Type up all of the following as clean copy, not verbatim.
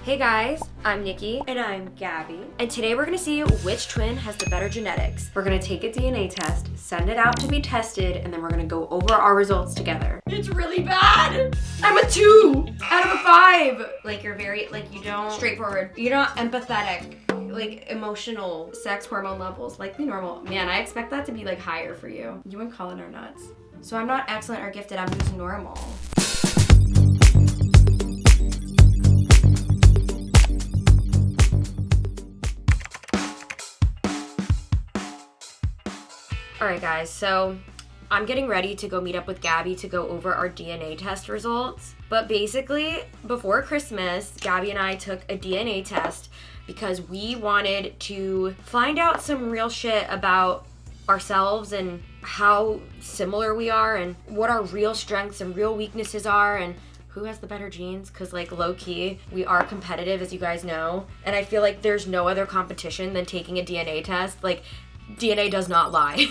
Hey guys, I'm Nikki. And I'm Gabi. And today we're gonna see which twin has the better genetics. We're gonna take a DNA test, send it out to be tested, and then we're gonna go over our results together. It's really bad! I'm a 2 out of a 5! Like you're very, you don't... Straightforward. You're not empathetic. Emotional sex hormone levels, the normal. Man, I expect that to be higher for you. You and Colin are nuts. So I'm not excellent or gifted, I'm just normal. Alright guys, so I'm getting ready to go meet up with Gabi to go over our DNA test results. But basically, before Christmas, Gabi and I took a DNA test because we wanted to find out some real shit about ourselves and how similar we are and what our real strengths and real weaknesses are and who has the better genes, because low-key, we are competitive, as you guys know. And I feel like there's no other competition than taking a DNA test. DNA does not lie.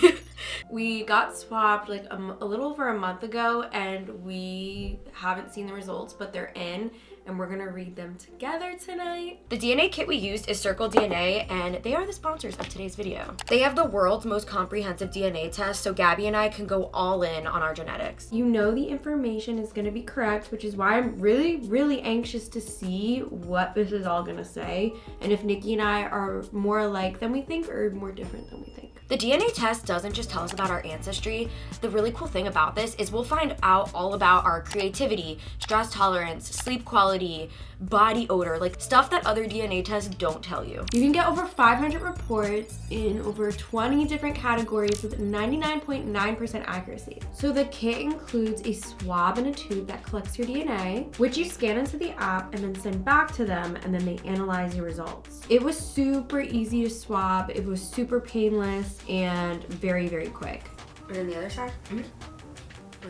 We got swabbed a little over a month ago and we haven't seen the results, but they're in and we're gonna read them together tonight. The DNA kit we used is CircleDNA and they are the sponsors of today's video. They have the world's most comprehensive DNA test, so Gabi and I can go all in on our genetics. You know the information is gonna be correct, which is why I'm really, really anxious to see what this is all gonna say and if Nikki and I are more alike than we think or more different than we think. The DNA test doesn't just tell us about our ancestry. The really cool thing about this is we'll find out all about our creativity, stress tolerance, sleep quality, body odor, stuff that other DNA tests don't tell you. You can get over 500 reports in over 20 different categories with 99.9% accuracy. So the kit includes a swab and a tube that collects your DNA, which you scan into the app and then send back to them, and then they analyze your results. It was super easy to swab, it was super painless, and very, very quick. And then the other side? Mm-hmm.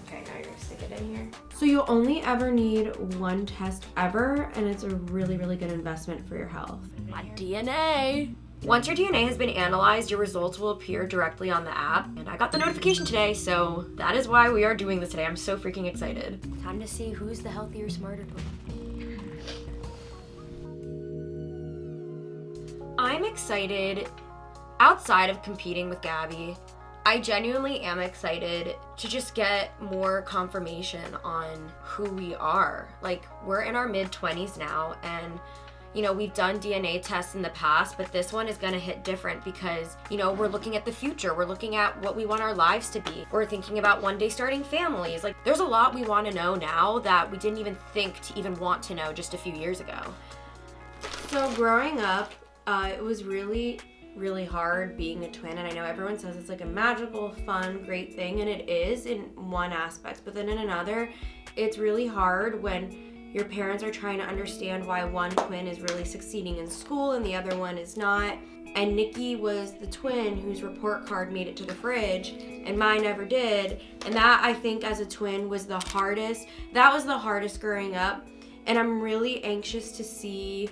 Okay, now you're gonna stick it in here. So you'll only ever need one test ever, and it's a really, really good investment for your health. My DNA. Once your DNA has been analyzed, your results will appear directly on the app. And I got the notification today, so that is why we are doing this today. I'm so freaking excited. Time to see who's the healthier, smarter twin. I'm excited. Outside of competing with Gabi, I genuinely am excited to just get more confirmation on who we are. We're in our mid-20s now, and we've done DNA tests in the past, but this one is gonna hit different because, we're looking at the future. We're looking at what we want our lives to be. We're thinking about one day starting families. There's a lot we wanna know now that we didn't even think to even want to know just a few years ago. So growing up, it was really hard being a twin, and I know everyone says it's a magical, fun, great thing, and it is in one aspect, but then in another, it's really hard when your parents are trying to understand why one twin is really succeeding in school and the other one is not. And Nikki was the twin whose report card made it to the fridge and mine never did, and that, I think, as a twin was the hardest. That was the hardest growing up, and I'm really anxious to see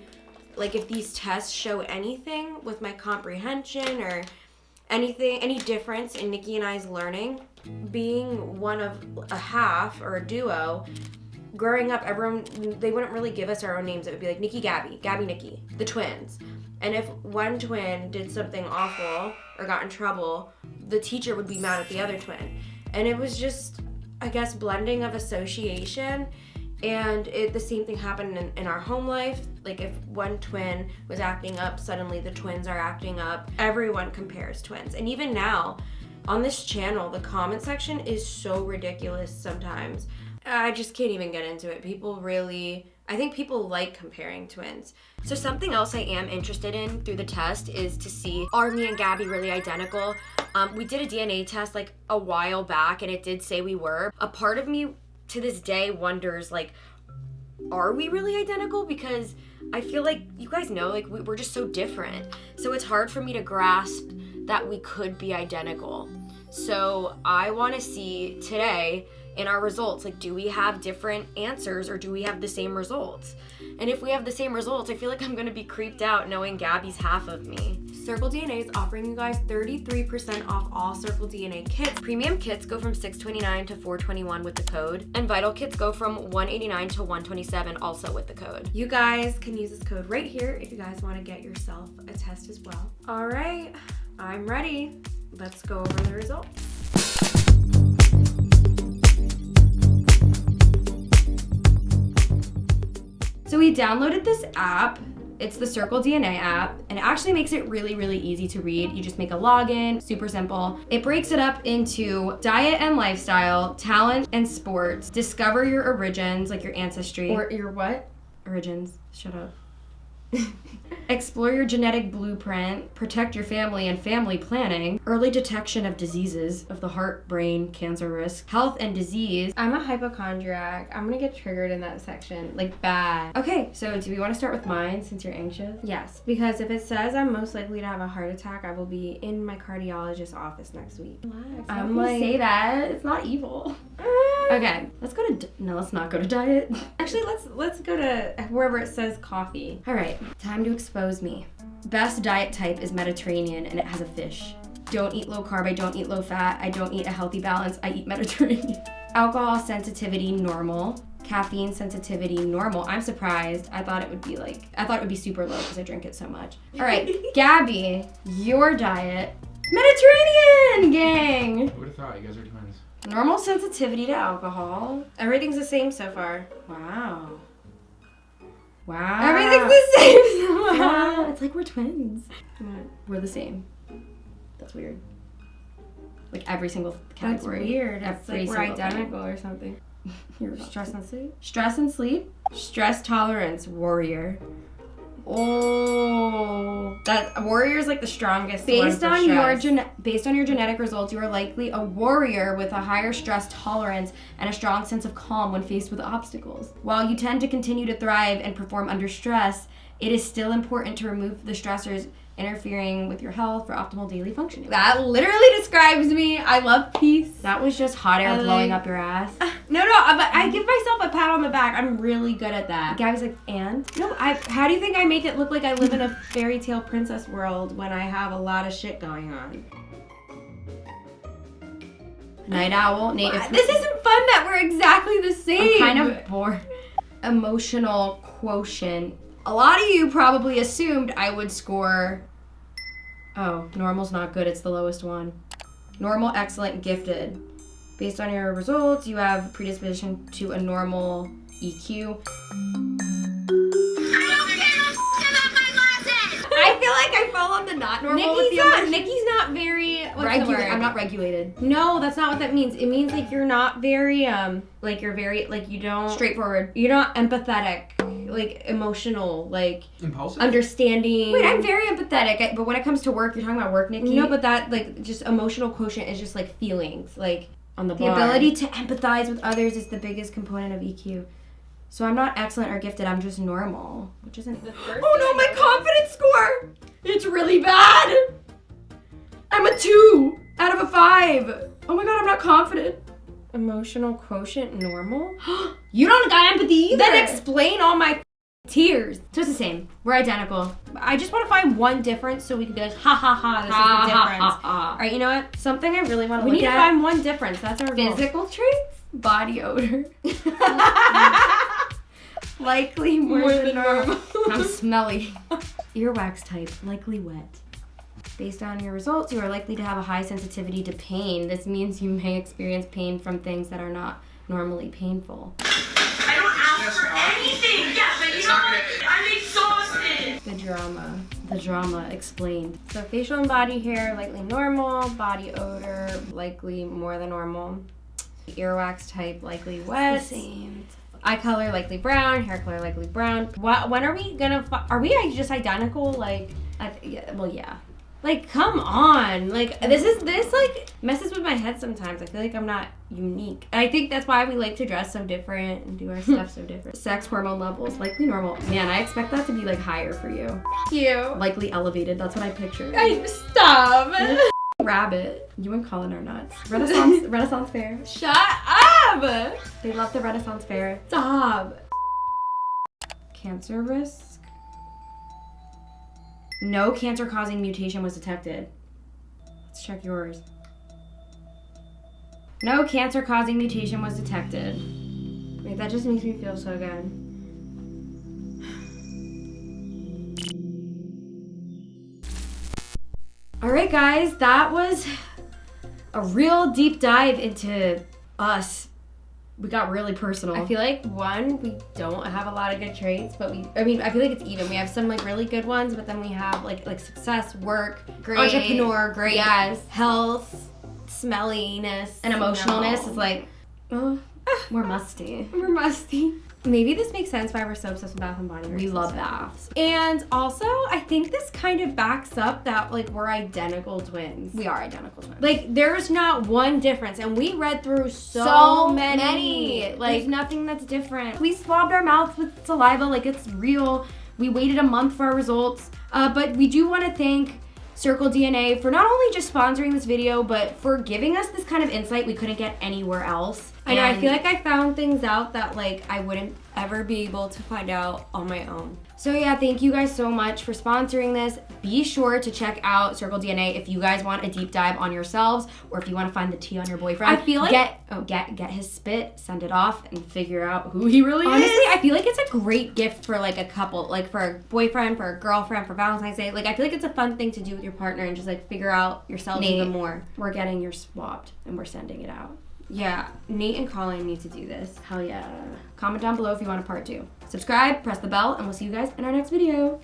if these tests show anything with my comprehension or any difference in Nikki and I's learning. Being one of a half or a duo, growing up, everyone, they wouldn't really give us our own names. It would be Nikki, Gabi, Gabi, Nikki, the twins. And if one twin did something awful or got in trouble, the teacher would be mad at the other twin. And it was just, I guess, blending of association. And the same thing happened in our home life. If one twin was acting up, suddenly the twins are acting up. Everyone compares twins. And even now, on this channel, the comment section is so ridiculous sometimes. I just can't even get into it. I think people like comparing twins. So something else I am interested in through the test is to see, are me and Gabi really identical? We did a DNA test a while back and it did say we were. A part of me to this day wonders, are we really identical? Because I feel you guys know, we're just so different. So it's hard for me to grasp that we could be identical. So I want to see today in our results, do we have different answers or do we have the same results? And if we have the same results, I feel I'm going to be creeped out knowing Gabi's half of me. CircleDNA is offering you guys 33% off all CircleDNA kits. Premium kits go from $6.29 to $4.21 with the code, and Vital kits go from $189 to $127 also with the code. You guys can use this code right here if you guys want to get yourself a test as well. All right, I'm ready. Let's go over the results. So we downloaded this app. It's the CircleDNA app, and it actually makes it really, really easy to read. You just make a login, super simple. It breaks it up into diet and lifestyle, talent and sports, discover your origins, like your ancestry. Or your what? Origins, shut up. Explore your genetic blueprint, protect your family and family planning, early detection of diseases of the heart, brain, cancer risk, health and disease. I'm a hypochondriac. I'm gonna get triggered in that section, like bad. Okay, so do we want to start with mine since you're anxious? Yes, because if it says I'm most likely to have a heart attack, I will be in my cardiologist's office next week. Relax. I'm like, say that. It's not evil. Okay, let's go to no. Let's not go to diet. Actually, let's go to wherever it says coffee. All right, time to expose me. Best diet type is Mediterranean, and it has a fish. Don't eat low carb. I don't eat low fat. I don't eat a healthy balance. I eat Mediterranean. Alcohol sensitivity normal. Caffeine sensitivity normal. I'm surprised. I thought it would be super low because I drink it so much. All right, Gabi, your diet. Mediterranean, gang. Who would have thought? You guys are twins. Normal sensitivity to alcohol. Everything's the same so far. Wow. Wow. Everything's the same so far. Yeah, it's like we're twins. We're the same. That's weird. Like every single category. That's weird. It's Every like we're single identical or something. You're Stress and sleep? Stress and sleep. Stress tolerance warrior. Oh, That warrior is like the strongest based one on for your stress. based on your genetic results, you are likely a warrior with a higher stress tolerance and a strong sense of calm when faced with obstacles. While you tend to continue to thrive and perform under stress, it is still important to remove the stressors interfering with your health for optimal daily functioning. That literally describes me. I love peace. That was just hot air blowing up your ass. No, but I give myself a pat on the back. I'm really good at that. Gabi's like, and? No, how do you think I make it look like I live in a fairy tale princess world when I have a lot of shit going on? Night owl. Nate, This isn't fun that we're exactly the same. I'm kind of bored. Emotional quotient. A lot of you probably assumed I would score. Oh, normal's not good. It's the lowest one. Normal, excellent, gifted. Based on your results, you have predisposition to a normal EQ. I feel like I fell on the not normal. Nikki's not very I'm not regulated. No, that's not what that means. It means like you're not very you don't Straightforward. You're not empathetic, like emotional, like Impulsive? understanding. Wait, I'm very empathetic, but when it comes to work, you're talking about work, Niki? No, but that like just emotional quotient is just like feelings, like on the bar. The ability to empathize with others is the biggest component of EQ. So I'm not excellent or gifted, I'm just normal, which isn't the first. Oh no, my confidence score! It's really bad! I'm a 2 out of a 5. Oh my god, I'm not confident. Emotional quotient normal? You don't got empathy either. Then explain all my tears. So it's the same. We're identical. I just want to find one difference so we can be like, ha ha ha, this is the difference. Alright, you know what? Something I really want to look at. We need to find one difference. That's our goal. Physical traits? Body odor. Likely more than normal. I'm smelly. Earwax type, likely wet. Based on your results, you are likely to have a high sensitivity to pain. This means you may experience pain from things that are not normally painful. I don't ask for anything. Yeah, but you know what? I'm exhausted. The drama explained. So facial and body hair, likely normal. Body odor, likely more than normal. Earwax type, likely wet. Same. Eye color, likely brown. Hair color, likely brown. When are we gonna? Are we just identical? Like, yeah. Like, come on. Like, this like messes with my head sometimes. I feel like I'm not unique. And I think that's why we like to dress so different and do our stuff so different. Sex hormone levels, likely normal. Man, I expect that to be like higher for you. Thank you. Likely elevated. That's what I pictured. Stop. Rabbit. You and Colin are nuts. Renaissance fair. Shut up. They love the Renaissance fair. Stop. Cancer risk. No cancer-causing mutation was detected. Let's check yours. No cancer-causing mutation was detected. Wait, that just makes me feel so good. All right, guys, that was a real deep dive into us. We got really personal. I feel like, one, we don't have a lot of good traits, but I feel like it's even. We have some like really good ones, but then we have like success, work, Great. entrepreneur, great, Yes. health, smelliness, And emotionalness no. is like, oh, we're musty. We're musty. Maybe this makes sense why we're so obsessed with Bath and Body Works. We love baths. And also, I think this kind of backs up that like we're identical twins. We are identical twins. Like, there's not one difference, and we read through so many. Like, Like, there's nothing that's different. We swabbed our mouths with saliva like it's real. We waited a month for our results. but we do want to thank CircleDNA for not only just sponsoring this video, but for giving us this kind of insight we couldn't get anywhere else. I know, I feel like I found things out that like I wouldn't ever be able to find out on my own. So yeah, thank you guys so much for sponsoring this. Be sure to check out CircleDNA if you guys want a deep dive on yourselves, or if you want to find the tea on your boyfriend. I feel like get his spit, send it off, and figure out who he really honestly, is. I feel like it's a great gift for like a couple, like for a boyfriend, for a girlfriend, for Valentine's Day. Like I feel like it's a fun thing to do with your partner and just like figure out yourselves Nate, even more. We're getting yours swabbed and we're sending it out. Yeah, Nate and Colin need to do this. Hell yeah. Comment down below if you want a part 2. Subscribe, press the bell, and we'll see you guys in our next video.